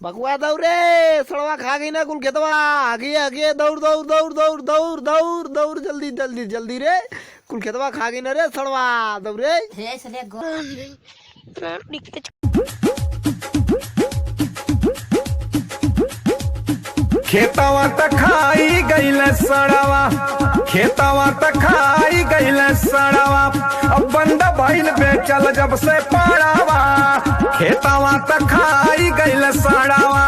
बकुआ दौड़े सड़वा खा गई ना कुल खेतवा आगे आगे दौड़ दौड़ दौड़ दौड़ दौड़ दौड़ दौड़ जल्दी जल्दी जल्दी रे कुल खेतवा खा गई ना रे सड़वा दौड़े खेतवा त खाई गईल सड़वा खेतवा त खाई गईल सड़वा अब बंद भइल बेचल जब से पड़ावा खेतवा त खाई गईल सड़वा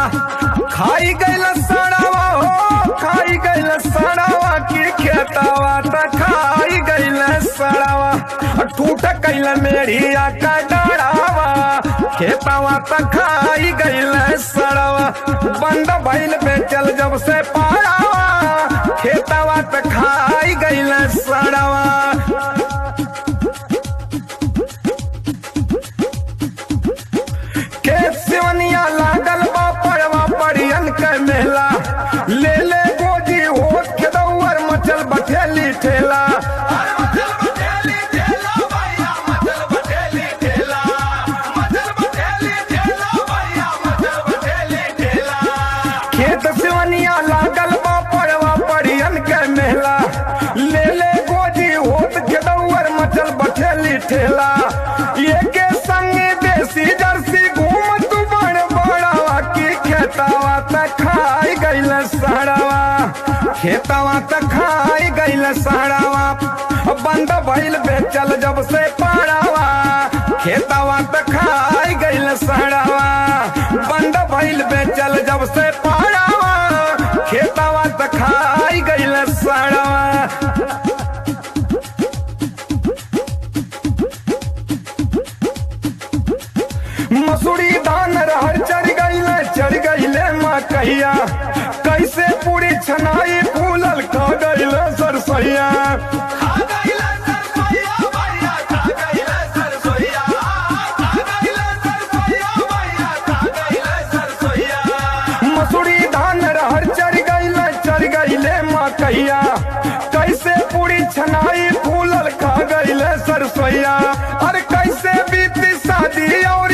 खाई गईल सड़वा हो खाई गईल सड़वा की खेतवा त खाई गईल सड़वा टूट गईल मेढ़िया का डरावा खेतवा त खाई गईल सड़वा बंद भइल बेचल जब से पड़ावा खेतवा त खाई गईल सड़वा खेत सिवनिया लागल बा पड़वा परियन के मेला ले ले गोजी होत खेदौर मचल बठेली ठेला खेत सिवनिया लागल बा पड़वा परियन के मेला ले ले गोजी होत खेदौर मचल बठेली ठेला ये के संग देसी जर्सी घूम तू बड़ बड़वा की खेतवा त खाई गईल सड़वा खेतवा त खाई गईल सड़वा बंद भइल बेचल जब से पड़वा खेतवा त खाई गईल सड़वा बंद भइल बेचल जब से पड़वा खेतवा त खाई गईल सड़वा मसूरी धान रहर चढ़ गईले मकैया कैसे पूरी छनाई फूलल खा गईले सरसैया मसूरी धान रहर चढ़ गईले मकैया कैसे पूरी छनाई फूलल खा गईले सरसैया अरे कैसे बीती शादी और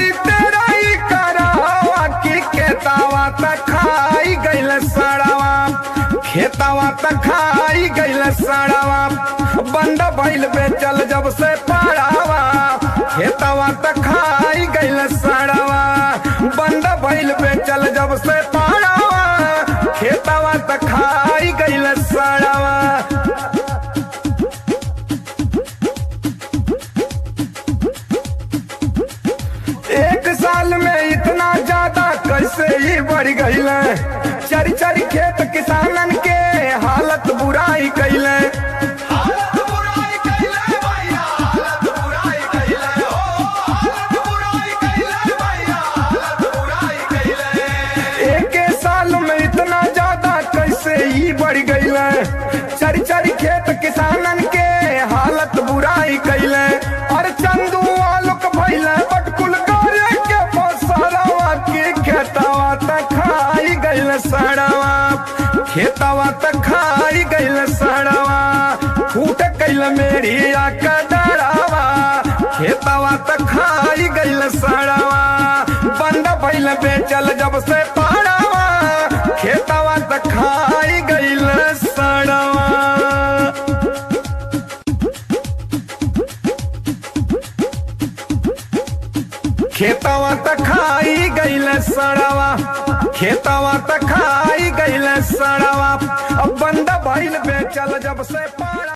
खेतवा त खाई गईल सड़वा खेतवा त खाई गईल सड़वा बंद भइल बेचल जब से पड़ावा खेतवा त खाई गईल सड़वा बंद भइल बेचल जब से पड़ावा खेतवा त खाई गईल सड़वा एक साल में इतना ज्यादा कैसे ही बढ़ गईल चरी चरी खेत किसानन के हालत बुराई कैले एक साल में इतना ज्यादा कैसे ही बढ़ गईल चरी चरी खेत किसानन के हालत बुराई कैले और चंदू आलोक भइले बटकुल करे के पसरवा की खेतवा त खाई गईल सड़वा खेतवा त खाई गईल सड़वा फूट गईल मेढ़िया का डरावा खेतवा त खाई गईल सड़वा बंद भइल बेचल जब से पड़वा खेतवा त खाई गईल सड़वा खेतवा त खाई गईल सड़वा खेतवा त खाई गईल सड़वा अब बंद भइल बेचल जब से पड़ा